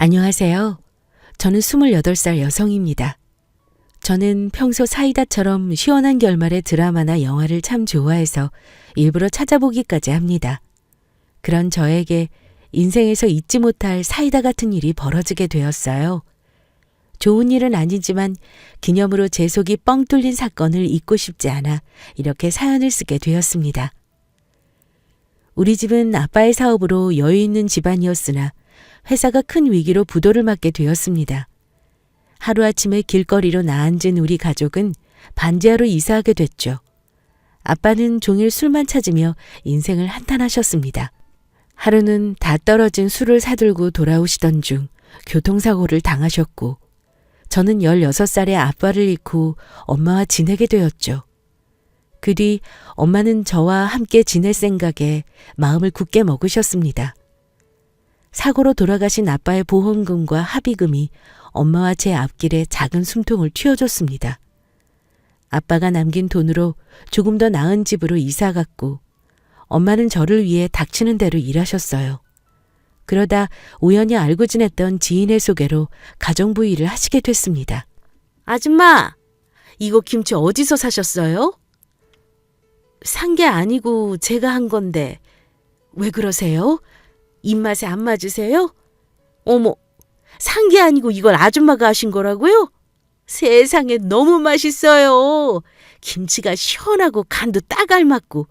안녕하세요. 저는 28살 여성입니다. 저는 평소 사이다처럼 시원한 결말의 드라마나 영화를 참 좋아해서 일부러 찾아보기까지 합니다. 그런 저에게 인생에서 잊지 못할 사이다 같은 일이 벌어지게 되었어요. 좋은 일은 아니지만 기념으로 제 속이 뻥 뚫린 사건을 잊고 싶지 않아 이렇게 사연을 쓰게 되었습니다. 우리 집은 아빠의 사업으로 여유 있는 집안이었으나 회사가 큰 위기로 부도를 맞게 되었습니다. 하루아침에 길거리로 나앉은 우리 가족은 반지하로 이사하게 됐죠. 아빠는 종일 술만 찾으며 인생을 한탄하셨습니다. 하루는 다 떨어진 술을 사들고 돌아오시던 중 교통사고를 당하셨고, 저는 16살에 아빠를 잃고 엄마와 지내게 되었죠. 그 뒤 엄마는 저와 함께 지낼 생각에 마음을 굳게 먹으셨습니다. 사고로 돌아가신 아빠의 보험금과 합의금이 엄마와 제 앞길에 작은 숨통을 틔워줬습니다. 아빠가 남긴 돈으로 조금 더 나은 집으로 이사 갔고, 엄마는 저를 위해 닥치는 대로 일하셨어요. 그러다 우연히 알고 지냈던 지인의 소개로 가정부 일을 하시게 됐습니다. 아줌마, 이거 김치 어디서 사셨어요? 산 게 아니고 제가 한 건데 왜 그러세요? 입맛에 안 맞으세요? 어머, 산 게 아니고 이걸 아줌마가 하신 거라고요? 세상에 너무 맛있어요. 김치가 시원하고 간도 딱 알맞고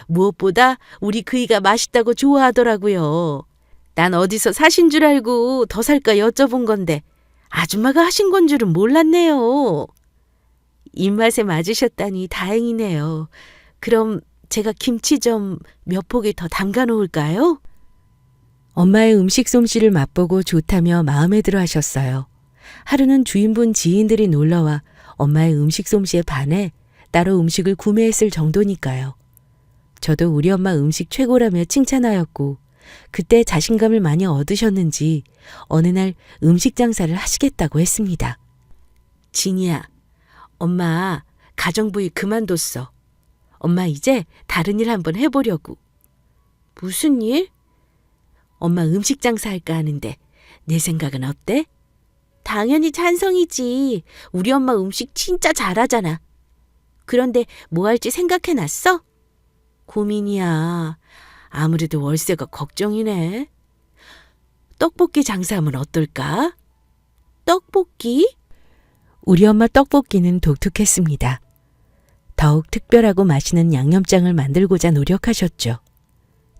무엇보다 우리 그이가 맛있다고 좋아하더라고요. 난 어디서 사신 줄 알고 더 살까 여쭤본 건데 아줌마가 하신 건 줄은 몰랐네요. 입맛에 맞으셨다니 다행이네요. 그럼 제가 김치 좀 몇 포기 더 담가 놓을까요? 엄마의 음식 솜씨를 맛보고 좋다며 마음에 들어 하셨어요. 하루는 주인분 지인들이 놀러와 엄마의 음식 솜씨에 반해 따로 음식을 구매했을 정도니까요. 저도 우리 엄마 음식 최고라며 칭찬하였고, 그때 자신감을 많이 얻으셨는지 어느 날 음식 장사를 하시겠다고 했습니다. 진이야, 엄마 가정부 일 그만뒀어. 엄마 이제 다른 일 한번 해보려고. 무슨 일? 엄마 음식 장사할까 하는데 내 생각은 어때? 당연히 찬성이지. 우리 엄마 음식 진짜 잘하잖아. 그런데 뭐 할지 생각해놨어? 고민이야. 아무래도 월세가 걱정이네. 떡볶이 장사하면 어떨까? 떡볶이? 우리 엄마 떡볶이는 독특했습니다. 더욱 특별하고 맛있는 양념장을 만들고자 노력하셨죠.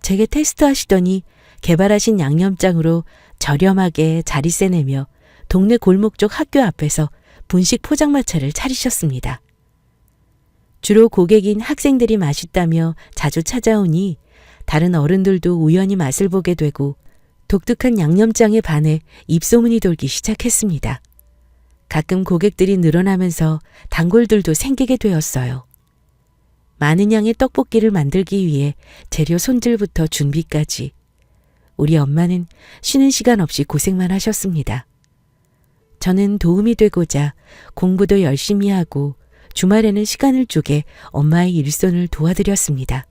제게 테스트하시더니 개발하신 양념장으로 저렴하게 자리세 내며 동네 골목 쪽 학교 앞에서 분식 포장마차를 차리셨습니다. 주로 고객인 학생들이 맛있다며 자주 찾아오니 다른 어른들도 우연히 맛을 보게 되고 독특한 양념장에 반해 입소문이 돌기 시작했습니다. 가끔 고객들이 늘어나면서 단골들도 생기게 되었어요. 많은 양의 떡볶이를 만들기 위해 재료 손질부터 준비까지 우리 엄마는 쉬는 시간 없이 고생만 하셨습니다. 저는 도움이 되고자 공부도 열심히 하고 주말에는 시간을 쪼개 엄마의 일손을 도와드렸습니다.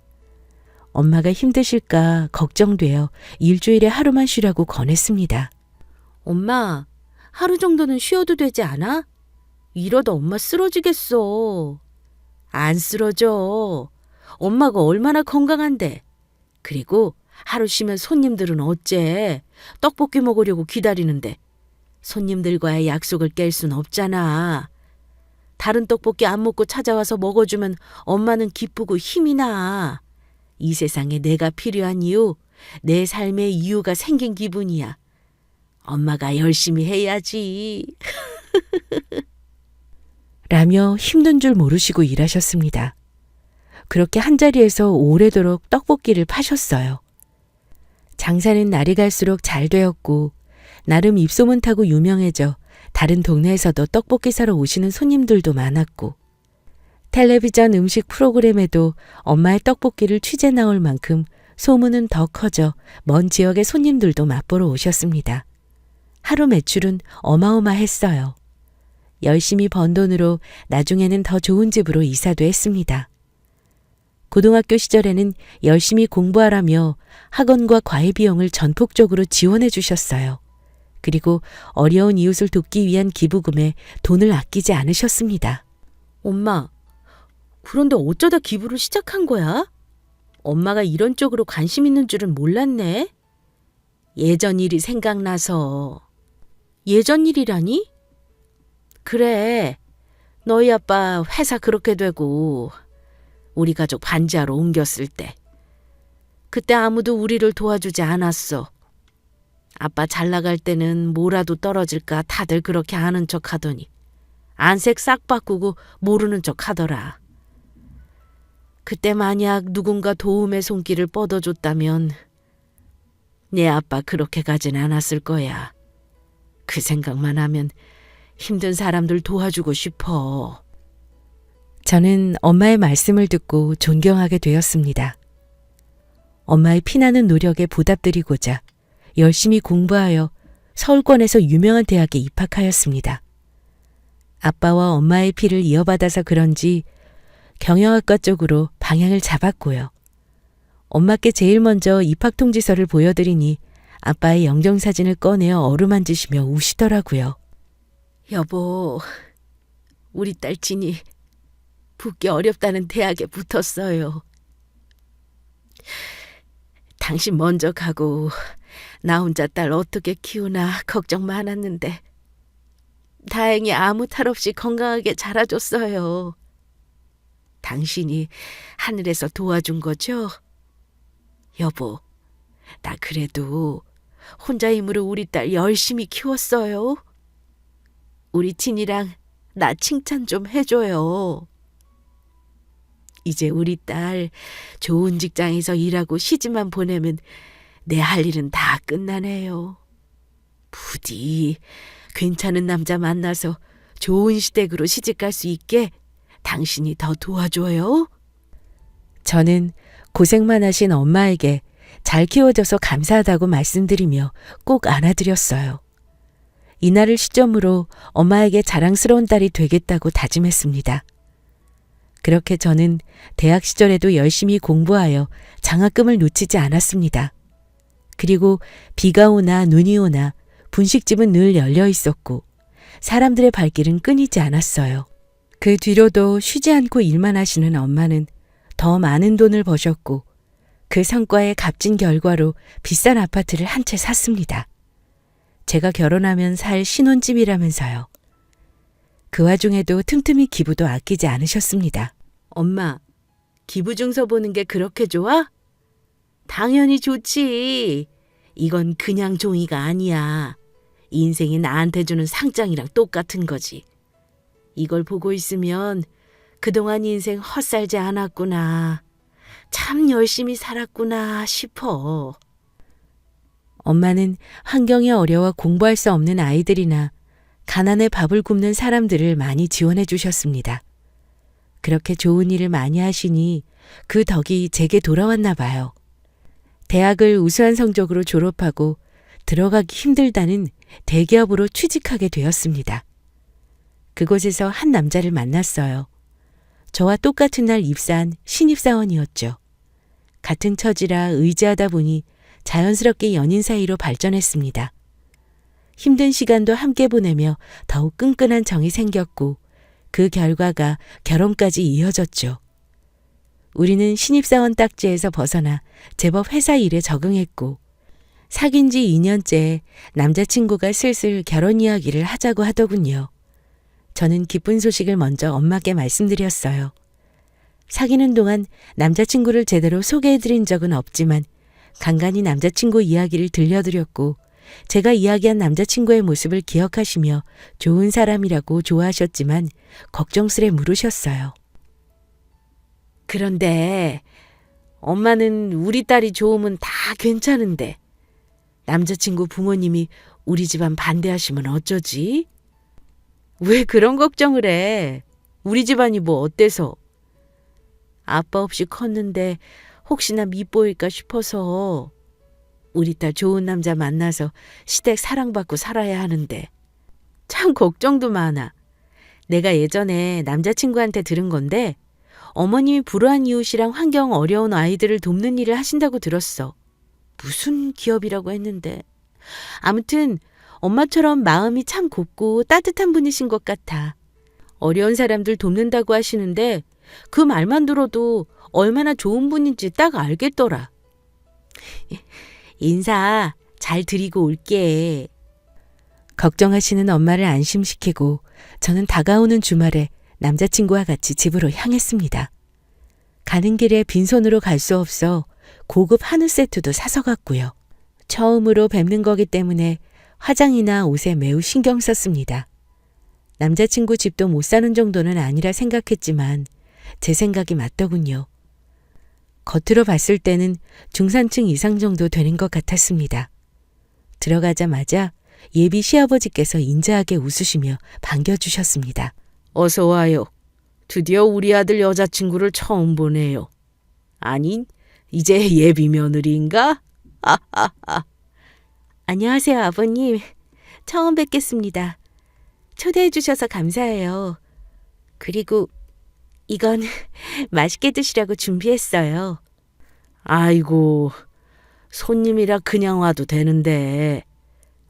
엄마가 힘드실까 걱정되어 일주일에 하루만 쉬라고 권했습니다. 엄마, 하루 정도는 쉬어도 되지 않아? 이러다 엄마 쓰러지겠어. 안 쓰러져. 엄마가 얼마나 건강한데. 그리고 하루 쉬면 손님들은 어째? 떡볶이 먹으려고 기다리는데. 손님들과의 약속을 깰 순 없잖아. 다른 떡볶이 안 먹고 찾아와서 먹어주면 엄마는 기쁘고 힘이 나. 이 세상에 내가 필요한 이유, 내 삶의 이유가 생긴 기분이야. 엄마가 열심히 해야지. 라며 힘든 줄 모르시고 일하셨습니다. 그렇게 한자리에서 오래도록 떡볶이를 파셨어요. 장사는 날이 갈수록 잘 되었고 나름 입소문 타고 유명해져 다른 동네에서도 떡볶이 사러 오시는 손님들도 많았고, 텔레비전 음식 프로그램에도 엄마의 떡볶이를 취재 나올 만큼 소문은 더 커져 먼 지역의 손님들도 맛보러 오셨습니다. 하루 매출은 어마어마했어요. 열심히 번 돈으로 나중에는 더 좋은 집으로 이사도 했습니다. 고등학교 시절에는 열심히 공부하라며 학원과 과외 비용을 전폭적으로 지원해 주셨어요. 그리고 어려운 이웃을 돕기 위한 기부금에 돈을 아끼지 않으셨습니다. 엄마, 그런데 어쩌다 기부를 시작한 거야? 엄마가 이런 쪽으로 관심 있는 줄은 몰랐네. 예전 일이 생각나서. 예전 일이라니? 그래, 너희 아빠 회사 그렇게 되고 우리 가족 반지하로 옮겼을 때. 그때 아무도 우리를 도와주지 않았어. 아빠 잘 나갈 때는 뭐라도 떨어질까 다들 그렇게 아는 척 하더니 안색 싹 바꾸고 모르는 척 하더라. 그때 만약 누군가 도움의 손길을 뻗어줬다면 내 아빠 그렇게 가진 않았을 거야. 그 생각만 하면 힘든 사람들 도와주고 싶어. 저는 엄마의 말씀을 듣고 존경하게 되었습니다. 엄마의 피나는 노력에 보답드리고자 열심히 공부하여 서울권에서 유명한 대학에 입학하였습니다. 아빠와 엄마의 피를 이어받아서 그런지 경영학과 쪽으로 방향을 잡았고요. 엄마께 제일 먼저 입학 통지서를 보여드리니 아빠의 영정사진을 꺼내어 어루만지시며 우시더라고요. 여보, 우리 딸 진이 붙기 어렵다는 대학에 붙었어요. 당신 먼저 가고 나 혼자 딸 어떻게 키우나 걱정 많았는데 다행히 아무 탈 없이 건강하게 자라줬어요. 당신이 하늘에서 도와준 거죠? 여보, 나 그래도 혼자 힘으로 우리 딸 열심히 키웠어요. 우리 진이랑 나 칭찬 좀 해줘요. 이제 우리 딸 좋은 직장에서 일하고 시집만 보내면 내 할 일은 다 끝나네요. 부디 괜찮은 남자 만나서 좋은 시댁으로 시집갈 수 있게 당신이 더 도와줘요. 저는 고생만 하신 엄마에게 잘 키워줘서 감사하다고 말씀드리며 꼭 안아드렸어요. 이날을 시점으로 엄마에게 자랑스러운 딸이 되겠다고 다짐했습니다. 그렇게 저는 대학 시절에도 열심히 공부하여 장학금을 놓치지 않았습니다. 그리고 비가 오나 눈이 오나 분식집은 늘 열려 있었고 사람들의 발길은 끊이지 않았어요. 그 뒤로도 쉬지 않고 일만 하시는 엄마는 더 많은 돈을 버셨고 그 성과의 값진 결과로 비싼 아파트를 한 채 샀습니다. 제가 결혼하면 살 신혼집이라면서요. 그 와중에도 틈틈이 기부도 아끼지 않으셨습니다. 엄마, 기부 증서 보는 게 그렇게 좋아? 당연히 좋지. 이건 그냥 종이가 아니야. 인생이 나한테 주는 상장이랑 똑같은 거지. 이걸 보고 있으면 그동안 인생 헛살지 않았구나. 참 열심히 살았구나 싶어. 엄마는 환경이 어려워 공부할 수 없는 아이들이나 가난에 밥을 굶는 사람들을 많이 지원해 주셨습니다. 그렇게 좋은 일을 많이 하시니 그 덕이 제게 돌아왔나 봐요. 대학을 우수한 성적으로 졸업하고 들어가기 힘들다는 대기업으로 취직하게 되었습니다. 그곳에서 한 남자를 만났어요. 저와 똑같은 날 입사한 신입사원이었죠. 같은 처지라 의지하다 보니 자연스럽게 연인 사이로 발전했습니다. 힘든 시간도 함께 보내며 더욱 끈끈한 정이 생겼고 그 결과가 결혼까지 이어졌죠. 우리는 신입사원 딱지에서 벗어나 제법 회사 일에 적응했고 사귄 지 2년째 남자친구가 슬슬 결혼 이야기를 하자고 하더군요. 저는 기쁜 소식을 먼저 엄마께 말씀드렸어요. 사귀는 동안 남자친구를 제대로 소개해드린 적은 없지만 간간히 남자친구 이야기를 들려드렸고 제가 이야기한 남자친구의 모습을 기억하시며 좋은 사람이라고 좋아하셨지만 걱정스레 물으셨어요. 그런데 엄마는 우리 딸이 좋으면 다 괜찮은데 남자친구 부모님이 우리 집안 반대하시면 어쩌지? 왜 그런 걱정을 해? 우리 집안이 뭐 어때서? 아빠 없이 컸는데 혹시나 밉보일까 싶어서 우리 딸 좋은 남자 만나서 시댁 사랑받고 살아야 하는데 참 걱정도 많아. 내가 예전에 남자친구한테 들은 건데 어머님이 불우한 이웃이랑 환경 어려운 아이들을 돕는 일을 하신다고 들었어. 무슨 기업이라고 했는데. 아무튼 엄마처럼 마음이 참 곱고 따뜻한 분이신 것 같아. 어려운 사람들 돕는다고 하시는데 그 말만 들어도 얼마나 좋은 분인지 딱 알겠더라. 인사 잘 드리고 올게. 걱정하시는 엄마를 안심시키고 저는 다가오는 주말에 남자친구와 같이 집으로 향했습니다. 가는 길에 빈손으로 갈 수 없어 고급 한우 세트도 사서 갔고요. 처음으로 뵙는 거기 때문에 화장이나 옷에 매우 신경 썼습니다. 남자친구 집도 못 사는 정도는 아니라 생각했지만 제 생각이 맞더군요. 겉으로 봤을 때는 중산층 이상 정도 되는 것 같았습니다. 들어가자마자 예비 시아버지께서 인자하게 웃으시며 반겨주셨습니다. 어서 와요. 드디어 우리 아들 여자친구를 처음 보네요. 아니, 이제 예비 며느리인가? 안녕하세요, 아버님. 처음 뵙겠습니다. 초대해 주셔서 감사해요. 그리고 이건 맛있게 드시라고 준비했어요. 아이고, 손님이라 그냥 와도 되는데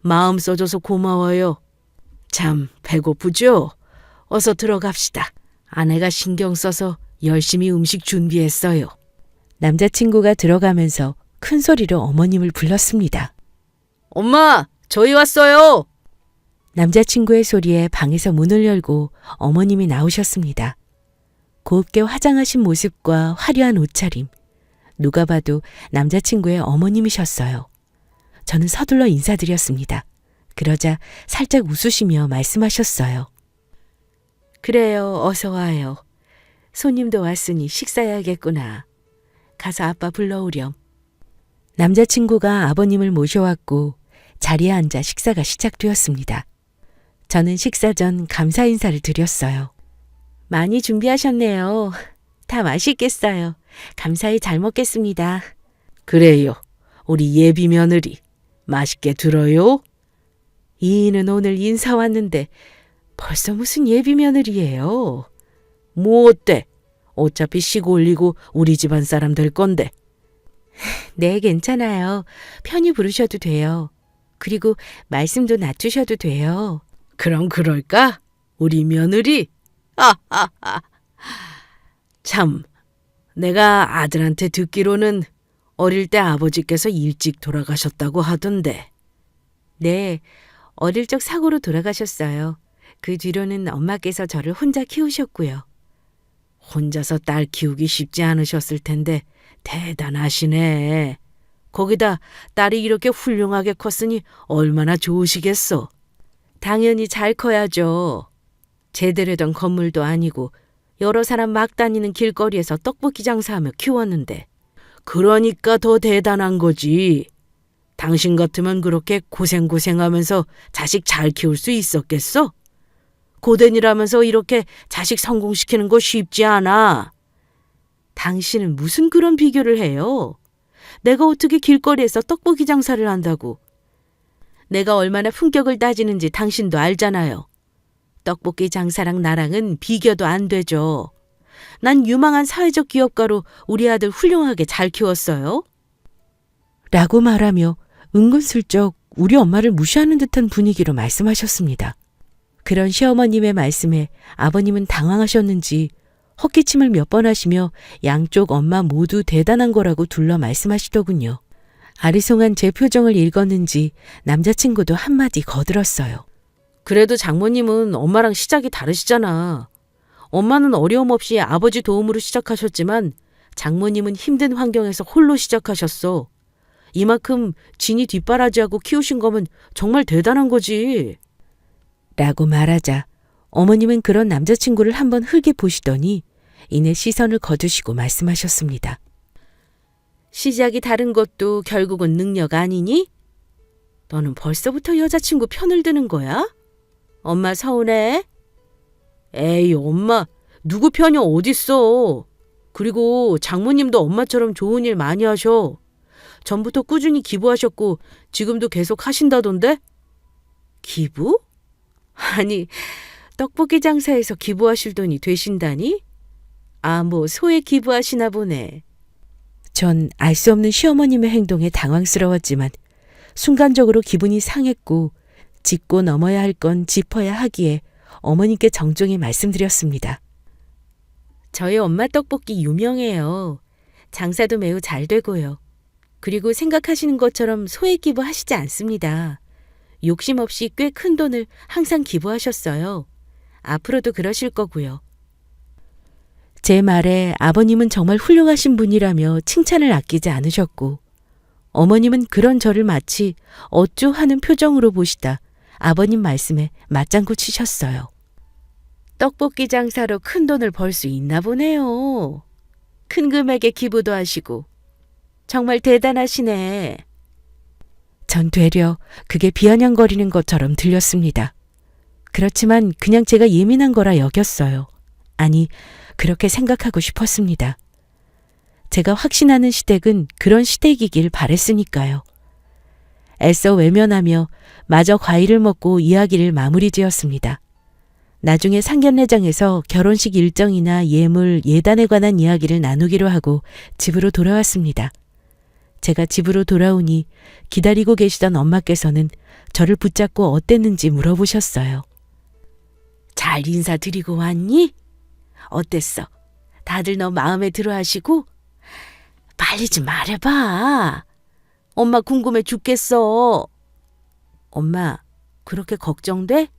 마음 써줘서 고마워요. 참 배고프죠? 어서 들어갑시다. 아내가 신경 써서 열심히 음식 준비했어요. 남자친구가 들어가면서 큰 소리로 어머님을 불렀습니다. 엄마, 저희 왔어요. 남자친구의 소리에 방에서 문을 열고 어머님이 나오셨습니다. 곱게 화장하신 모습과 화려한 옷차림. 누가 봐도 남자친구의 어머님이셨어요. 저는 서둘러 인사드렸습니다. 그러자 살짝 웃으시며 말씀하셨어요. 그래요, 어서 와요. 손님도 왔으니 식사해야겠구나. 가서 아빠 불러오렴. 남자친구가 아버님을 모셔왔고 자리에 앉아 식사가 시작되었습니다. 저는 식사 전 감사 인사를 드렸어요. 많이 준비하셨네요. 다 맛있겠어요. 감사히 잘 먹겠습니다. 그래요. 우리 예비 며느리 맛있게 들어요. 이인은 오늘 인사 왔는데 벌써 무슨 예비 며느리예요. 뭐 어때? 어차피 시고 올리고 우리 집안 사람 될 건데. 네, 괜찮아요. 편히 부르셔도 돼요. 그리고 말씀도 낮추셔도 돼요. 그럼 그럴까? 우리 며느리? 참, 내가 아들한테 듣기로는 어릴 때 아버지께서 일찍 돌아가셨다고 하던데. 네, 어릴 적 사고로 돌아가셨어요. 그 뒤로는 엄마께서 저를 혼자 키우셨고요. 혼자서 딸 키우기 쉽지 않으셨을 텐데 대단하시네. 거기다 딸이 이렇게 훌륭하게 컸으니 얼마나 좋으시겠어. 당연히 잘 커야죠. 제대로 된 건물도 아니고 여러 사람 막 다니는 길거리에서 떡볶이 장사하며 키웠는데. 그러니까 더 대단한 거지. 당신 같으면 그렇게 고생하면서 자식 잘 키울 수 있었겠어? 고된이라면서 이렇게 자식 성공시키는 거 쉽지 않아. 당신은 무슨 그런 비교를 해요? 내가 어떻게 길거리에서 떡볶이 장사를 한다고. 내가 얼마나 품격을 따지는지 당신도 알잖아요. 떡볶이 장사랑 나랑은 비교도 안 되죠. 난 유망한 사회적 기업가로 우리 아들 훌륭하게 잘 키웠어요. 라고 말하며 은근슬쩍 우리 엄마를 무시하는 듯한 분위기로 말씀하셨습니다. 그런 시어머님의 말씀에 아버님은 당황하셨는지 헛기침을 몇 번 하시며 양쪽 엄마 모두 대단한 거라고 둘러 말씀하시더군요. 아리송한 제 표정을 읽었는지 남자친구도 한마디 거들었어요. 그래도 장모님은 엄마랑 시작이 다르시잖아. 엄마는 어려움 없이 아버지 도움으로 시작하셨지만 장모님은 힘든 환경에서 홀로 시작하셨어. 이만큼 진이 뒷바라지하고 키우신 거면 정말 대단한 거지. 라고 말하자 어머님은 그런 남자친구를 한번 흘게 보시더니 이내 시선을 거두시고 말씀하셨습니다. 시작이 다른 것도 결국은 능력 아니니? 너는 벌써부터 여자친구 편을 드는 거야? 엄마 서운해? 에이, 엄마, 누구 편이 어딨어. 그리고 장모님도 엄마처럼 좋은 일 많이 하셔. 전부터 꾸준히 기부하셨고 지금도 계속 하신다던데? 기부? 아니, 떡볶이 장사에서 기부하실 돈이 되신다니? 아, 뭐 소에 기부하시나 보네. 전 알 수 없는 시어머님의 행동에 당황스러웠지만 순간적으로 기분이 상했고 짚고 넘어야 할 건 짚어야 하기에 어머님께 정중히 말씀드렸습니다. 저희 엄마 떡볶이 유명해요. 장사도 매우 잘 되고요. 그리고 생각하시는 것처럼 소액 기부하시지 않습니다. 욕심 없이 꽤 큰 돈을 항상 기부하셨어요. 앞으로도 그러실 거고요. 제 말에 아버님은 정말 훌륭하신 분이라며 칭찬을 아끼지 않으셨고, 어머님은 그런 저를 마치 어쭈 하는 표정으로 보시다 아버님 말씀에 맞장구 치셨어요. 떡볶이 장사로 큰 돈을 벌 수 있나 보네요. 큰 금액의 기부도 하시고. 정말 대단하시네. 전 되려 그게 비아냥거리는 것처럼 들렸습니다. 그렇지만 그냥 제가 예민한 거라 여겼어요. 아니, 그렇게 생각하고 싶었습니다. 제가 확신하는 시댁은 그런 시댁이길 바랬으니까요. 애써 외면하며 마저 과일을 먹고 이야기를 마무리 지었습니다. 나중에 상견례장에서 결혼식 일정이나 예물, 예단에 관한 이야기를 나누기로 하고 집으로 돌아왔습니다. 제가 집으로 돌아오니 기다리고 계시던 엄마께서는 저를 붙잡고 어땠는지 물어보셨어요. 잘 인사드리고 왔니? 어땠어? 다들 너 마음에 들어 하시고? 빨리 좀 말해봐. 엄마 궁금해 죽겠어. 엄마, 그렇게 걱정돼?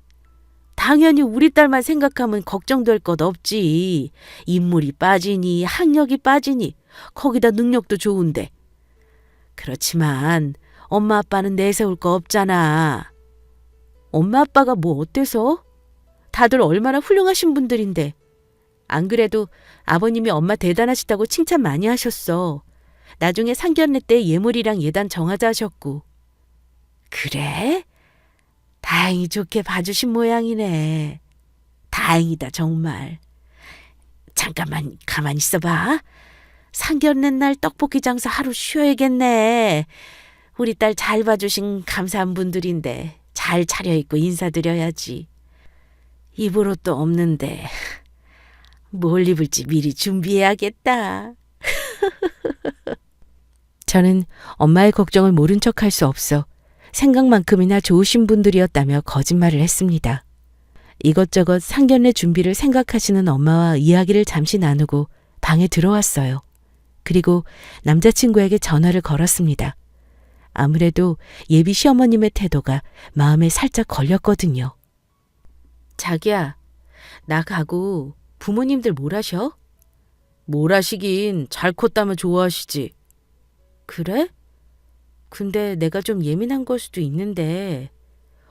당연히 우리 딸만 생각하면 걱정될 것 없지. 인물이 빠지니 학력이 빠지니 거기다 능력도 좋은데. 그렇지만 엄마 아빠는 내세울 거 없잖아. 엄마 아빠가 뭐 어때서? 다들 얼마나 훌륭하신 분들인데. 안 그래도 아버님이 엄마 대단하시다고 칭찬 많이 하셨어. 나중에 상견례 때 예물이랑 예단 정하자 하셨고. 그래? 다행히 좋게 봐주신 모양이네. 다행이다 정말. 잠깐만 가만히 있어봐. 상견례 날 떡볶이 장사 하루 쉬어야겠네. 우리 딸 잘 봐주신 감사한 분들인데 잘 차려입고 인사드려야지. 입을 옷도 없는데 뭘 입을지 미리 준비해야겠다. 저는 엄마의 걱정을 모른 척할 수 없어 생각만큼이나 좋으신 분들이었다며 거짓말을 했습니다. 이것저것 상견례 준비를 생각하시는 엄마와 이야기를 잠시 나누고 방에 들어왔어요. 그리고 남자친구에게 전화를 걸었습니다. 아무래도 예비 시어머님의 태도가 마음에 살짝 걸렸거든요. 자기야, 나 가고 부모님들 뭘 하셔? 뭘 하시긴 잘 컸다면 좋아하시지. 그래? 근데 내가 좀 예민한 걸 수도 있는데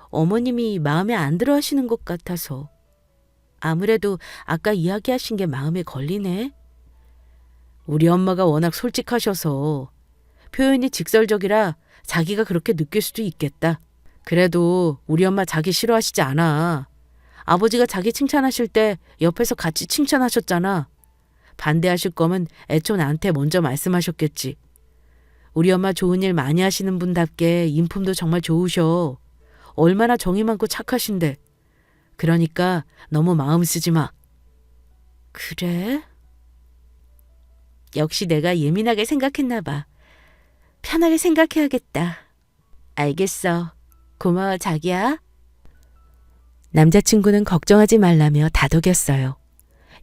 어머님이 마음에 안 들어 하시는 것 같아서. 아무래도 아까 이야기하신 게 마음에 걸리네. 우리 엄마가 워낙 솔직하셔서 표현이 직설적이라 자기가 그렇게 느낄 수도 있겠다. 그래도 우리 엄마 자기 싫어하시지 않아. 아버지가 자기 칭찬하실 때 옆에서 같이 칭찬하셨잖아. 반대하실 거면 애초 나한테 먼저 말씀하셨겠지. 우리 엄마 좋은 일 많이 하시는 분답게 인품도 정말 좋으셔. 얼마나 정이 많고 착하신데. 그러니까 너무 마음 쓰지 마. 그래? 역시 내가 예민하게 생각했나 봐. 편하게 생각해야겠다. 알겠어. 고마워 자기야. 남자친구는 걱정하지 말라며 다독였어요.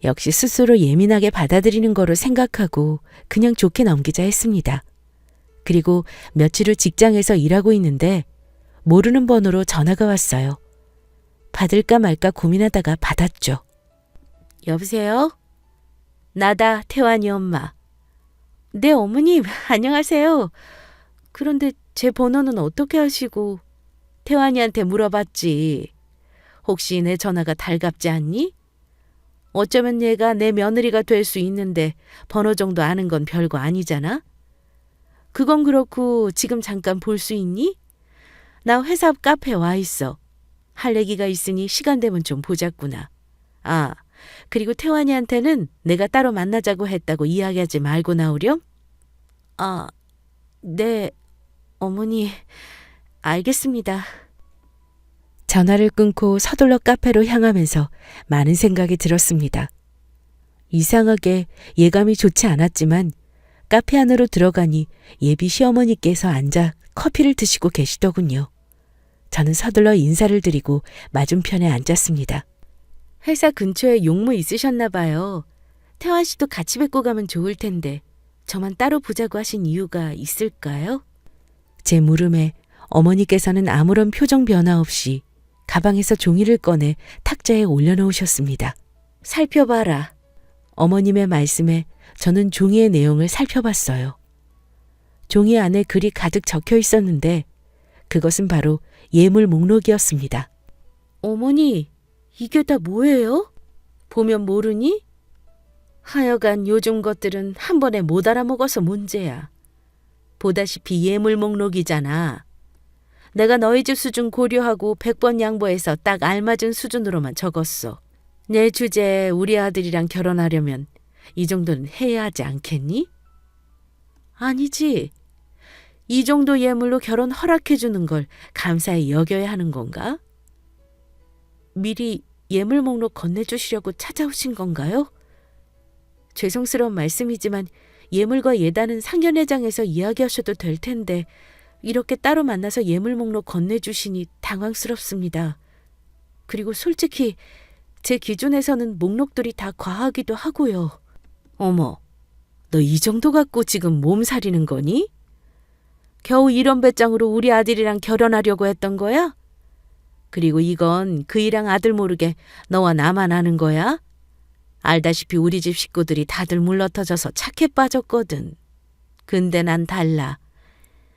역시 스스로 예민하게 받아들이는 거로 생각하고 그냥 좋게 넘기자 했습니다. 그리고 며칠 후 직장에서 일하고 있는데 모르는 번호로 전화가 왔어요. 받을까 말까 고민하다가 받았죠. 여보세요? 나다, 태환이 엄마. 네, 어머님, 안녕하세요. 그런데 제 번호는 어떻게 하시고? 태환이한테 물어봤지. 혹시 내 전화가 달갑지 않니? 어쩌면 얘가 내 며느리가 될 수 있는데 번호 정도 아는 건 별거 아니잖아? 그건 그렇고 지금 잠깐 볼 수 있니? 나 회사 앞 카페에 와 있어. 할 얘기가 있으니 시간 되면 좀 보자꾸나. 아, 그리고 태환이한테는 내가 따로 만나자고 했다고 이야기하지 말고 나오렴? 아, 네, 어머니, 알겠습니다. 전화를 끊고 서둘러 카페로 향하면서 많은 생각이 들었습니다. 이상하게 예감이 좋지 않았지만 카페 안으로 들어가니 예비 시어머니께서 앉아 커피를 드시고 계시더군요. 저는 서둘러 인사를 드리고 맞은편에 앉았습니다. 회사 근처에 용무 있으셨나 봐요. 태환 씨도 같이 뵙고 가면 좋을 텐데 저만 따로 보자고 하신 이유가 있을까요? 제 물음에 어머니께서는 아무런 표정 변화 없이 가방에서 종이를 꺼내 탁자에 올려놓으셨습니다. 살펴봐라. 어머님의 말씀에 저는 종이의 내용을 살펴봤어요. 종이 안에 글이 가득 적혀 있었는데 그것은 바로 예물 목록이었습니다. 어머니, 이게 다 뭐예요? 보면 모르니? 하여간 요즘 것들은 한 번에 못 알아먹어서 문제야. 보다시피 예물 목록이잖아. 내가 너희 집 수준 고려하고 100번 양보해서 딱 알맞은 수준으로만 적었어. 내 주제에 우리 아들이랑 결혼하려면 이 정도는 해야 하지 않겠니? 아니지. 이 정도 예물로 결혼 허락해 주는 걸 감사히 여겨야 하는 건가? 미리 예물 목록 건네주시려고 찾아오신 건가요? 죄송스러운 말씀이지만 예물과 예단은 상견례장에서 이야기하셔도 될 텐데 이렇게 따로 만나서 예물 목록 건네주시니 당황스럽습니다. 그리고 솔직히 제 기준에서는 목록들이 다 과하기도 하고요. 어머, 너 이 정도 갖고 지금 몸살이는 거니? 겨우 이런 배짱으로 우리 아들이랑 결혼하려고 했던 거야? 그리고 이건 그이랑 아들 모르게 너와 나만 아는 거야? 알다시피 우리 집 식구들이 다들 물러터져서 착해 빠졌거든. 근데 난 달라.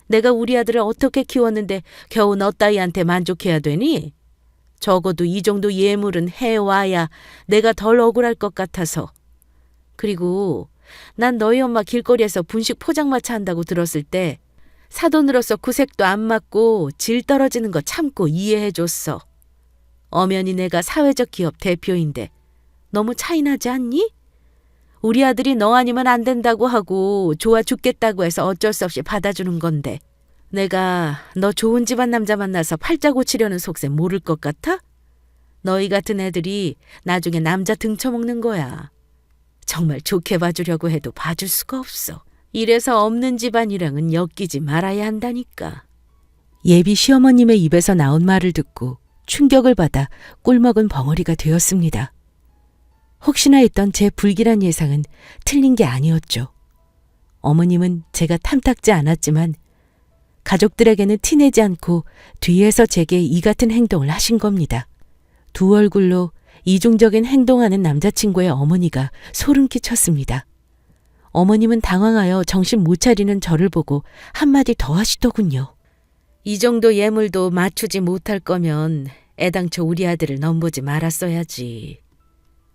내가 우리 아들을 어떻게 키웠는데 겨우 너 따위한테 만족해야 되니? 적어도 이 정도 예물은 해와야 내가 덜 억울할 것 같아서. 그리고 난 너희 엄마 길거리에서 분식 포장마차 한다고 들었을 때 사돈으로서 구색도 안 맞고 질 떨어지는 거 참고 이해해줬어. 엄연히 내가 사회적 기업 대표인데 너무 차이나지 않니? 우리 아들이 너 아니면 안 된다고 하고 좋아 죽겠다고 해서 어쩔 수 없이 받아주는 건데 내가 너 좋은 집안 남자 만나서 팔자 고치려는 속셈 모를 것 같아? 너희 같은 애들이 나중에 남자 등쳐먹는 거야. 정말 좋게 봐주려고 해도 봐줄 수가 없어. 이래서 없는 집안이랑은 엮이지 말아야 한다니까. 예비 시어머님의 입에서 나온 말을 듣고 충격을 받아 꿀먹은 벙어리가 되었습니다. 혹시나 했던 제 불길한 예상은 틀린 게 아니었죠. 어머님은 제가 탐탁지 않았지만 가족들에게는 티내지 않고 뒤에서 제게 이 같은 행동을 하신 겁니다. 두 얼굴로 이중적인 행동하는 남자친구의 어머니가 소름 끼쳤습니다. 어머님은 당황하여 정신 못 차리는 저를 보고 한마디 더 하시더군요. 이 정도 예물도 맞추지 못할 거면 애당초 우리 아들을 넘보지 말았어야지.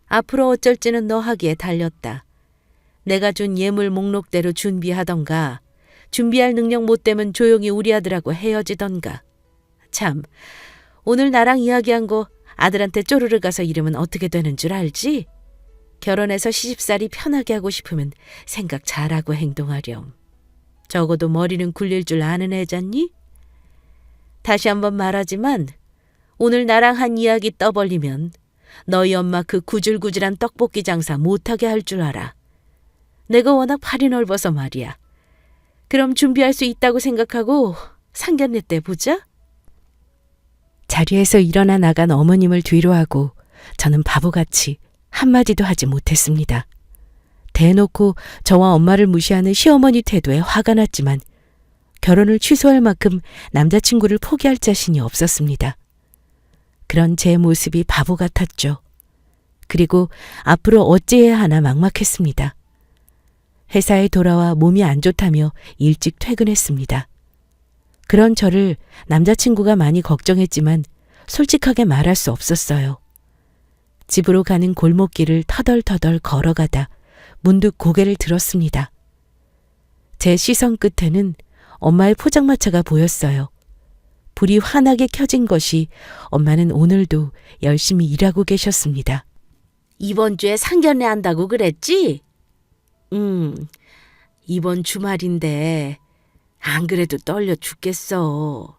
앞으로 어쩔지는 너 하기에 달렸다. 내가 준 예물 목록대로 준비하던가 준비할 능력 못 되면 조용히 우리 아들하고 헤어지던가. 참, 오늘 나랑 이야기한 거 아들한테 쪼르르 가서 이러면 어떻게 되는 줄 알지? 결혼해서 시집살이 편하게 하고 싶으면 생각 잘하고 행동하렴. 적어도 머리는 굴릴 줄 아는 애잖니? 다시 한번 말하지만 오늘 나랑 한 이야기 떠벌리면 너희 엄마 그 구질구질한 떡볶이 장사 못하게 할 줄 알아. 내가 워낙 팔이 넓어서 말이야. 그럼 준비할 수 있다고 생각하고 상견례 때 보자. 자리에서 일어나 나간 어머님을 뒤로하고 저는 바보같이 한마디도 하지 못했습니다. 대놓고 저와 엄마를 무시하는 시어머니 태도에 화가 났지만 결혼을 취소할 만큼 남자친구를 포기할 자신이 없었습니다. 그런 제 모습이 바보 같았죠. 그리고 앞으로 어찌해야 하나 막막했습니다. 회사에 돌아와 몸이 안 좋다며 일찍 퇴근했습니다. 그런 저를 남자친구가 많이 걱정했지만 솔직하게 말할 수 없었어요. 집으로 가는 골목길을 터덜터덜 걸어가다 문득 고개를 들었습니다. 제 시선 끝에는 엄마의 포장마차가 보였어요. 불이 환하게 켜진 것이 엄마는 오늘도 열심히 일하고 계셨습니다. 이번 주에 상견례 한다고 그랬지? 이번 주말인데 안 그래도 떨려 죽겠어.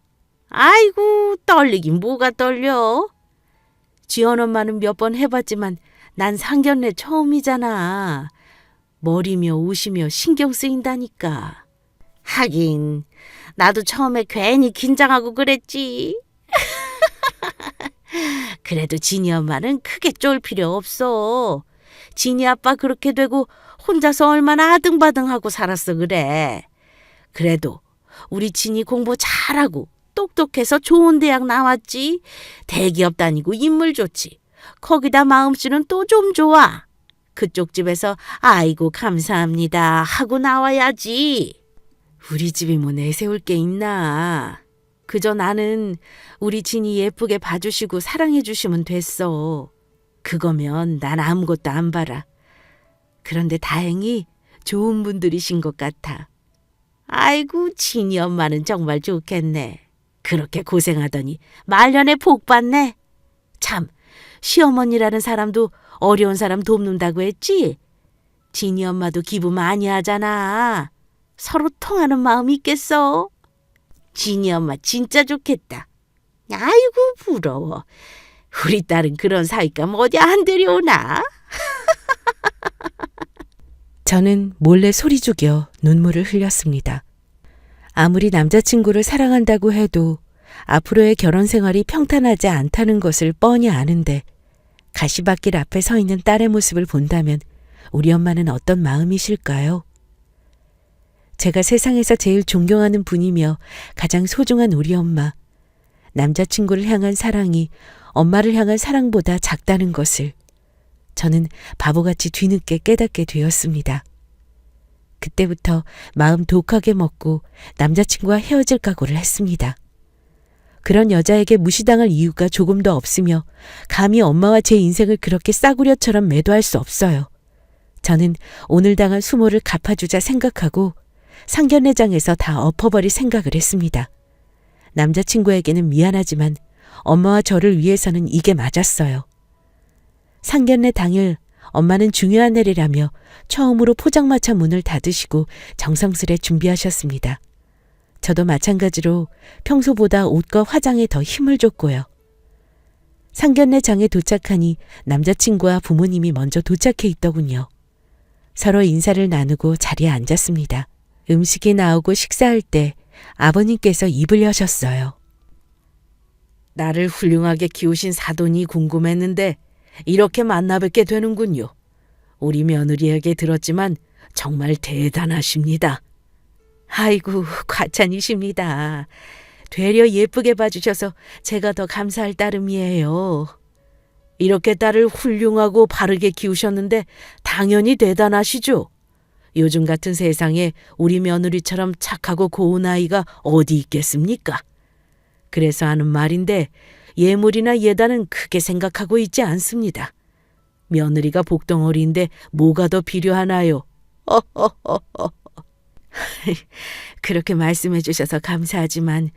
아이고, 떨리긴 뭐가 떨려. 지연 엄마는 몇 번 해봤지만 난 상견례 처음이잖아. 머리며 옷이며 신경 쓰인다니까. 하긴 나도 처음에 괜히 긴장하고 그랬지. 그래도 진이 엄마는 크게 쫄 필요 없어. 진이 아빠 그렇게 되고 혼자서 얼마나 아등바등하고 살았어 그래. 그래도 우리 진이 공부 잘하고 똑똑해서 좋은 대학 나왔지. 대기업 다니고 인물 좋지. 거기다 마음씨는 또 좀 좋아. 그쪽 집에서 아이고 감사합니다 하고 나와야지. 우리 집이 뭐 내세울 게 있나. 그저 나는 우리 진이 예쁘게 봐주시고 사랑해 주시면 됐어. 그거면 난 아무것도 안 바라. 그런데 다행히 좋은 분들이신 것 같아. 아이고 진이 엄마는 정말 좋겠네. 그렇게 고생하더니 말년에 복 받네. 참, 시어머니라는 사람도 어려운 사람 돕는다고 했지? 진이 엄마도 기부 많이 하잖아. 서로 통하는 마음이 있겠어? 진이 엄마 진짜 좋겠다. 아이고 부러워. 우리 딸은 그런 사위감 어디 안 데려오나? 저는 몰래 소리 죽여 눈물을 흘렸습니다. 아무리 남자친구를 사랑한다고 해도 앞으로의 결혼 생활이 평탄하지 않다는 것을 뻔히 아는데 가시밭길 앞에 서 있는 딸의 모습을 본다면 우리 엄마는 어떤 마음이실까요? 제가 세상에서 제일 존경하는 분이며 가장 소중한 우리 엄마. 남자친구를 향한 사랑이 엄마를 향한 사랑보다 작다는 것을 저는 바보같이 뒤늦게 깨닫게 되었습니다. 그때부터 마음 독하게 먹고 남자친구와 헤어질 각오를 했습니다. 그런 여자에게 무시당할 이유가 조금도 없으며 감히 엄마와 제 인생을 그렇게 싸구려처럼 매도할 수 없어요. 저는 오늘 당한 수모를 갚아주자 생각하고 상견례장에서 다 엎어버릴 생각을 했습니다. 남자친구에게는 미안하지만 엄마와 저를 위해서는 이게 맞았어요. 상견례 당일 엄마는 중요한 날이라며 처음으로 포장마차 문을 닫으시고 정성스레 준비하셨습니다. 저도 마찬가지로 평소보다 옷과 화장에 더 힘을 줬고요. 상견례장에 도착하니 남자친구와 부모님이 먼저 도착해 있더군요. 서로 인사를 나누고 자리에 앉았습니다. 음식이 나오고 식사할 때 아버님께서 입을 여셨어요. 나를 훌륭하게 키우신 사돈이 궁금했는데 이렇게 만나 뵙게 되는군요. 우리 며느리에게 들었지만 정말 대단하십니다. 아이고, 과찬이십니다. 되려 예쁘게 봐주셔서 제가 더 감사할 따름이에요. 이렇게 딸을 훌륭하고 바르게 키우셨는데 당연히 대단하시죠. 요즘 같은 세상에 우리 며느리처럼 착하고 고운 아이가 어디 있겠습니까? 그래서 하는 말인데 예물이나 예단은 크게 생각하고 있지 않습니다. 며느리가 복덩어리인데 뭐가 더 필요하나요? 그렇게 말씀해 주셔서 감사하지만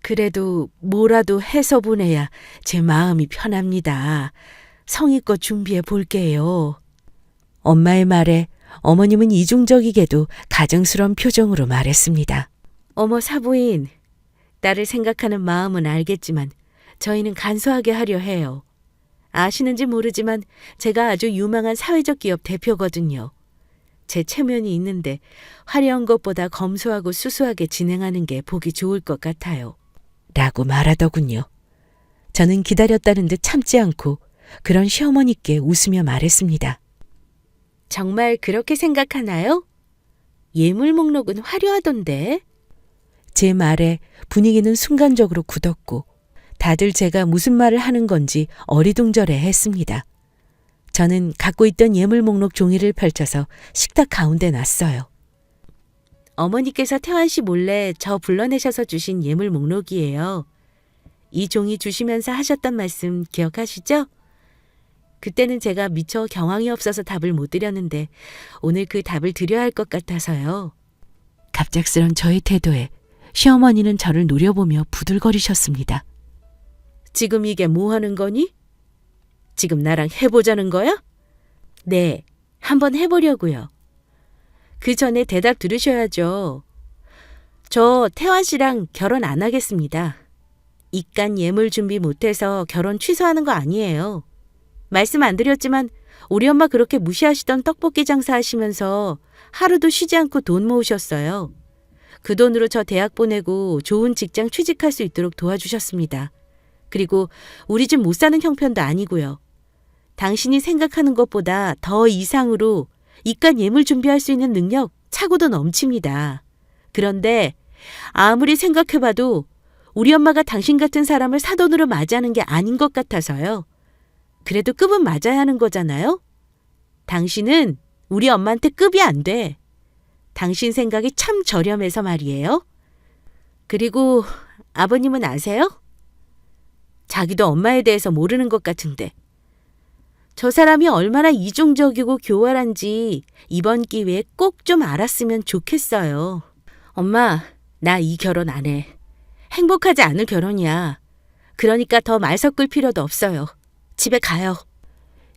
그래도 뭐라도 해서 보내야 제 마음이 편합니다. 성의껏 준비해 볼게요. 엄마의 말에 어머님은 이중적이게도 가증스러운 표정으로 말했습니다. 어머 사부인, 딸을 생각하는 마음은 알겠지만 저희는 간소하게 하려 해요. 아시는지 모르지만 제가 아주 유망한 사회적 기업 대표거든요. 제 체면이 있는데 화려한 것보다 검소하고 수수하게 진행하는 게 보기 좋을 것 같아요. 라고 말하더군요. 저는 기다렸다는 듯 참지 않고 그런 시어머니께 웃으며 말했습니다. 정말 그렇게 생각하나요? 예물 목록은 화려하던데. 제 말에 분위기는 순간적으로 굳었고 다들 제가 무슨 말을 하는 건지 어리둥절해 했습니다. 저는 갖고 있던 예물 목록 종이를 펼쳐서 식탁 가운데 놨어요. 어머니께서 태환 씨 몰래 저 불러내셔서 주신 예물 목록이에요. 이 종이 주시면서 하셨던 말씀 기억하시죠? 그때는 제가 미처 경황이 없어서 답을 못 드렸는데 오늘 그 답을 드려야 할 것 같아서요. 갑작스런 저의 태도에 시어머니는 저를 노려보며 부들거리셨습니다. 지금 이게 뭐 하는 거니? 지금 나랑 해보자는 거야? 네, 한번 해보려고요. 그 전에 대답 들으셔야죠. 저 태환 씨랑 결혼 안 하겠습니다. 입간 예물 준비 못해서 결혼 취소하는 거 아니에요. 말씀 안 드렸지만 우리 엄마 그렇게 무시하시던 떡볶이 장사하시면서 하루도 쉬지 않고 돈 모으셨어요. 그 돈으로 저 대학 보내고 좋은 직장 취직할 수 있도록 도와주셨습니다. 그리고 우리 집 못 사는 형편도 아니고요. 당신이 생각하는 것보다 더 이상으로 이깟 예물 준비할 수 있는 능력 차고도 넘칩니다. 그런데 아무리 생각해봐도 우리 엄마가 당신 같은 사람을 사돈으로 맞이하는 게 아닌 것 같아서요. 그래도 급은 맞아야 하는 거잖아요? 당신은 우리 엄마한테 급이 안 돼. 당신 생각이 참 저렴해서 말이에요. 그리고 아버님은 아세요? 자기도 엄마에 대해서 모르는 것 같은데. 저 사람이 얼마나 이중적이고 교활한지 이번 기회에 꼭 좀 알았으면 좋겠어요. 엄마, 나 이 결혼 안 해. 행복하지 않을 결혼이야. 그러니까 더 말 섞을 필요도 없어요. 집에 가요.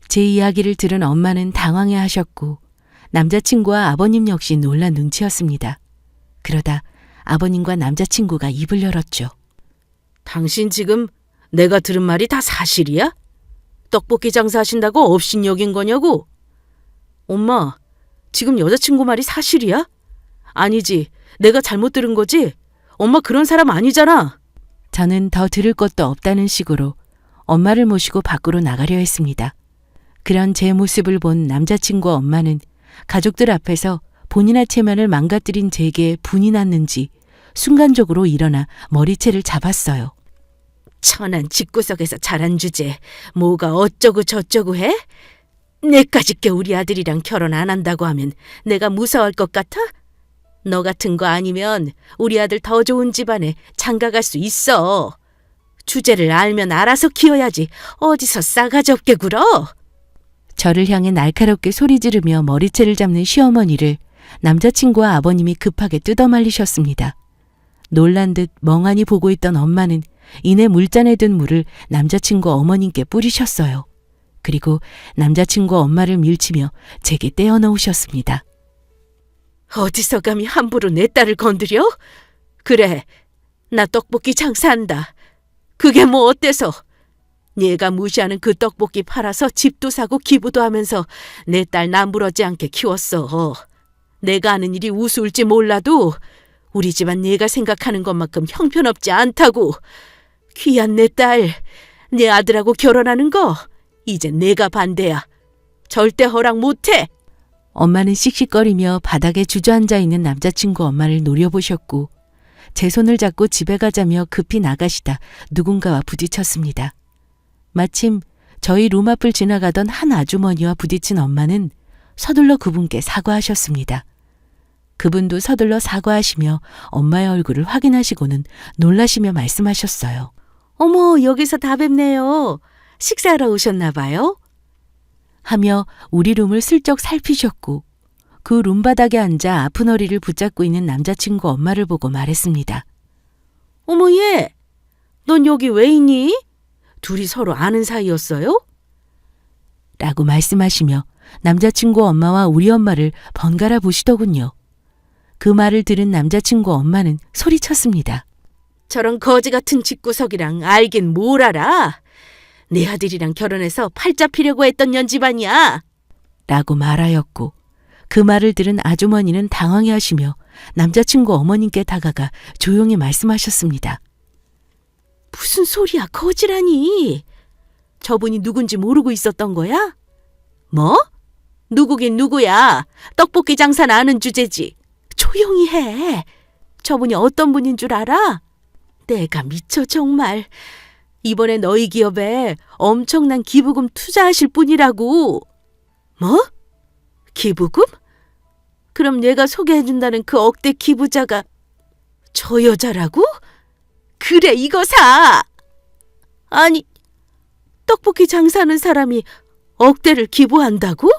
제 이야기를 들은 엄마는 당황해 하셨고 남자친구와 아버님 역시 놀란 눈치였습니다. 그러다 아버님과 남자친구가 입을 열었죠. 당신 지금 내가 들은 말이 다 사실이야? 떡볶이 장사하신다고 업신여긴 거냐고? 엄마, 지금 여자친구 말이 사실이야? 아니지, 내가 잘못 들은 거지? 엄마 그런 사람 아니잖아. 저는 더 들을 것도 없다는 식으로 엄마를 모시고 밖으로 나가려 했습니다. 그런 제 모습을 본 남자친구와 엄마는 가족들 앞에서 본인의 체면을 망가뜨린 제게 분이 났는지 순간적으로 일어나 머리채를 잡았어요. 천한 집구석에서 자란 주제 뭐가 어쩌고 저쩌고 해? 내까짓 게 우리 아들이랑 결혼 안 한다고 하면 내가 무서워할 것 같아? 너 같은 거 아니면 우리 아들 더 좋은 집안에 장가갈 수 있어. 주제를 알면 알아서 키워야지 어디서 싸가지 없게 굴어? 저를 향해 날카롭게 소리 지르며 머리채를 잡는 시어머니를 남자친구와 아버님이 급하게 뜯어말리셨습니다. 놀란 듯 멍하니 보고 있던 엄마는 이내 물잔에 든 물을 남자친구 어머님께 뿌리셨어요. 그리고 남자친구 엄마를 밀치며 제게 떼어놓으셨습니다. 어디서 감히 함부로 내 딸을 건드려? 그래, 나 떡볶이 장사한다. 그게 뭐 어때서? 네가 무시하는 그 떡볶이 팔아서 집도 사고 기부도 하면서 내 딸 남부러지 않게 키웠어. 내가 하는 일이 우스울지 몰라도 우리 집안 네가 생각하는 것만큼 형편없지 않다고. 귀한 내 딸, 내 아들하고 결혼하는 거 이제 내가 반대야. 절대 허락 못해. 엄마는 씩씩거리며 바닥에 주저앉아 있는 남자친구 엄마를 노려보셨고 제 손을 잡고 집에 가자며 급히 나가시다 누군가와 부딪혔습니다. 마침 저희 룸 앞을 지나가던 한 아주머니와 부딪힌 엄마는 서둘러 그분께 사과하셨습니다. 그분도 서둘러 사과하시며 엄마의 얼굴을 확인하시고는 놀라시며 말씀하셨어요. 어머, 여기서 다 뵙네요. 식사하러 오셨나 봐요? 하며 우리 룸을 슬쩍 살피셨고 그 룸바닥에 앉아 아픈 허리를 붙잡고 있는 남자친구 엄마를 보고 말했습니다. 어머 얘, 넌 여기 왜 있니? 둘이 서로 아는 사이였어요? 라고 말씀하시며 남자친구 엄마와 우리 엄마를 번갈아 보시더군요. 그 말을 들은 남자친구 엄마는 소리쳤습니다. 저런 거지 같은 집구석이랑 알긴 뭘 알아? 내 아들이랑 결혼해서 팔자 피려고 했던 년집안이야. 라고 말하였고 그 말을 들은 아주머니는 당황해하시며 남자친구 어머님께 다가가 조용히 말씀하셨습니다. 무슨 소리야, 거지라니. 저분이 누군지 모르고 있었던 거야? 뭐? 누구긴 누구야. 떡볶이 장사는 아는 주제지. 조용히 해. 저분이 어떤 분인 줄 알아? 내가 미쳐 정말. 이번에 너희 기업에 엄청난 기부금 투자하실 분이라고. 뭐? 기부금? 그럼 내가 소개해준다는 그 억대 기부자가 저 여자라고? 그래, 이거 사! 아니, 떡볶이 장사하는 사람이 억대를 기부한다고?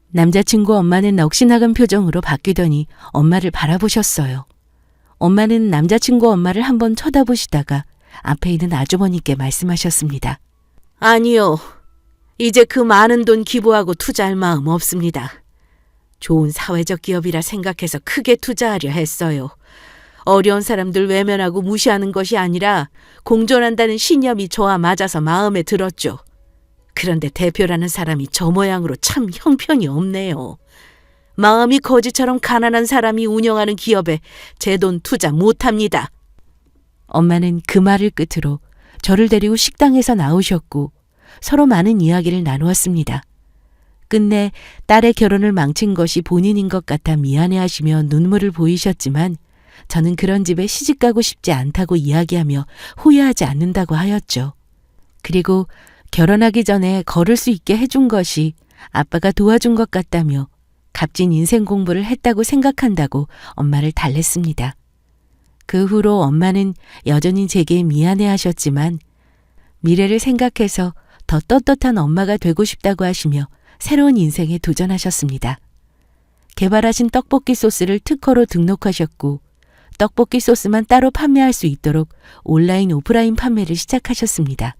남자친구 엄마는 넋이나간 표정으로 바뀌더니 엄마를 바라보셨어요. 엄마는 남자친구 엄마를 한번 쳐다보시다가 앞에 있는 아주머니께 말씀하셨습니다. 아니요. 이제 그 많은 돈 기부하고 투자할 마음 없습니다. 좋은 사회적 기업이라 생각해서 크게 투자하려 했어요. 어려운 사람들 외면하고 무시하는 것이 아니라 공존한다는 신념이 저와 맞아서 마음에 들었죠. 그런데 대표라는 사람이 저 모양으로 참 형편이 없네요. 마음이 거지처럼 가난한 사람이 운영하는 기업에 제 돈 투자 못합니다. 엄마는 그 말을 끝으로 저를 데리고 식당에서 나오셨고 서로 많은 이야기를 나누었습니다. 끝내 딸의 결혼을 망친 것이 본인인 것 같아 미안해하시며 눈물을 보이셨지만 저는 그런 집에 시집가고 싶지 않다고 이야기하며 후회하지 않는다고 하였죠. 그리고 결혼하기 전에 걸을 수 있게 해준 것이 아빠가 도와준 것 같다며 값진 인생 공부를 했다고 생각한다고 엄마를 달랬습니다. 그 후로 엄마는 여전히 제게 미안해하셨지만 미래를 생각해서 더 떳떳한 엄마가 되고 싶다고 하시며 새로운 인생에 도전하셨습니다. 개발하신 떡볶이 소스를 특허로 등록하셨고 떡볶이 소스만 따로 판매할 수 있도록 온라인 오프라인 판매를 시작하셨습니다.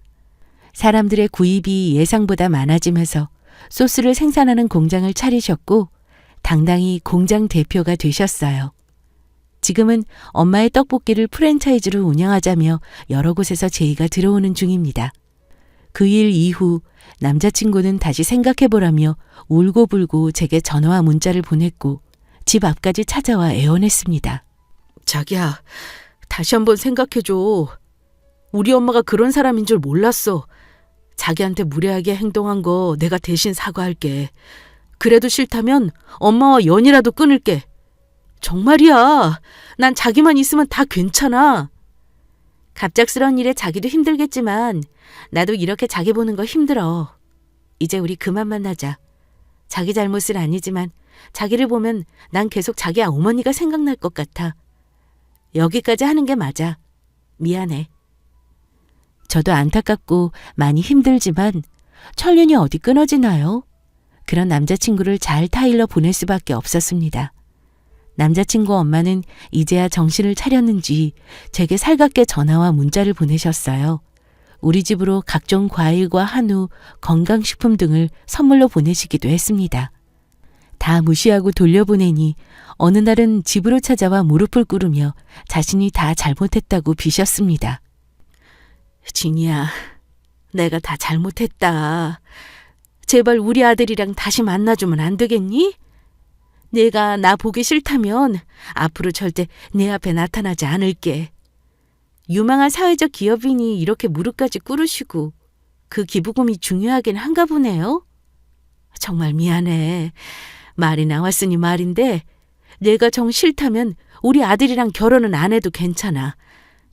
사람들의 구입이 예상보다 많아지면서 소스를 생산하는 공장을 차리셨고 당당히 공장 대표가 되셨어요. 지금은 엄마의 떡볶이를 프랜차이즈로 운영하자며 여러 곳에서 제의가 들어오는 중입니다. 그 일 이후 남자친구는 다시 생각해보라며 울고불고 제게 전화와 문자를 보냈고 집 앞까지 찾아와 애원했습니다. 자기야, 다시 한번 생각해줘. 우리 엄마가 그런 사람인 줄 몰랐어. 자기한테 무례하게 행동한 거 내가 대신 사과할게. 그래도 싫다면 엄마와 연이라도 끊을게. 정말이야. 난 자기만 있으면 다 괜찮아. 갑작스러운 일에 자기도 힘들겠지만 나도 이렇게 자기 보는 거 힘들어. 이제 우리 그만 만나자. 자기 잘못은 아니지만 자기를 보면 난 계속 자기 어머니가 생각날 것 같아. 여기까지 하는 게 맞아. 미안해. 저도 안타깝고 많이 힘들지만 천륜이 어디 끊어지나요? 그런 남자친구를 잘 타일러 보낼 수밖에 없었습니다. 남자친구 엄마는 이제야 정신을 차렸는지 제게 살갑게 전화와 문자를 보내셨어요. 우리 집으로 각종 과일과 한우, 건강식품 등을 선물로 보내시기도 했습니다. 다 무시하고 돌려보내니 어느 날은 집으로 찾아와 무릎을 꿇으며 자신이 다 잘못했다고 비셨습니다. 진이야, 내가 다 잘못했다. 제발 우리 아들이랑 다시 만나주면 안 되겠니? 내가 나 보기 싫다면 앞으로 절대 내 앞에 나타나지 않을게. 유망한 사회적 기업인이 이렇게 무릎까지 꿇으시고 그 기부금이 중요하긴 한가 보네요. 정말 미안해. 말이 나왔으니 말인데 내가 정 싫다면 우리 아들이랑 결혼은 안 해도 괜찮아.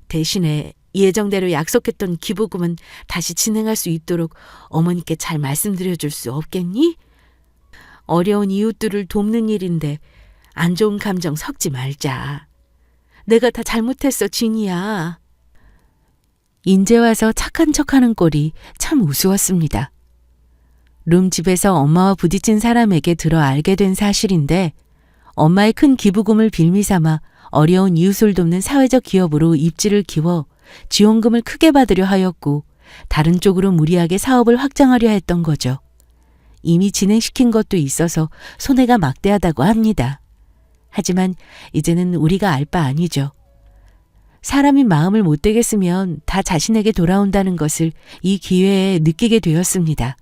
대신에 예정대로 약속했던 기부금은 다시 진행할 수 있도록 어머니께 잘 말씀드려줄 수 없겠니? 어려운 이웃들을 돕는 일인데 안 좋은 감정 섞지 말자. 내가 다 잘못했어, 진이야. 인제 와서 착한 척하는 꼴이 참 우스웠습니다. 룸집에서 엄마와 부딪힌 사람에게 들어 알게 된 사실인데 엄마의 큰 기부금을 빌미삼아 어려운 이웃을 돕는 사회적 기업으로 입지를 키워 지원금을 크게 받으려 하였고 다른 쪽으로 무리하게 사업을 확장하려 했던 거죠. 이미 진행시킨 것도 있어서 손해가 막대하다고 합니다. 하지만 이제는 우리가 알 바 아니죠. 사람이 마음을 못되게 쓰면 다 자신에게 돌아온다는 것을 이 기회에 느끼게 되었습니다.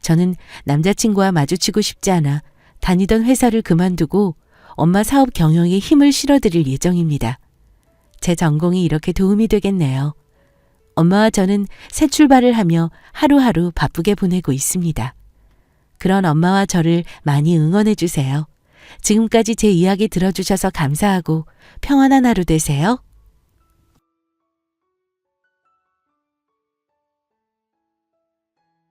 저는 남자친구와 마주치고 싶지 않아 다니던 회사를 그만두고 엄마 사업 경영에 힘을 실어드릴 예정입니다. 제 전공이 이렇게 도움이 되겠네요. 엄마와 저는 새 출발을 하며 하루하루 바쁘게 보내고 있습니다. 그런 엄마와 저를 많이 응원해 주세요. 지금까지 제 이야기 들어주셔서 감사하고 평안한 하루 되세요.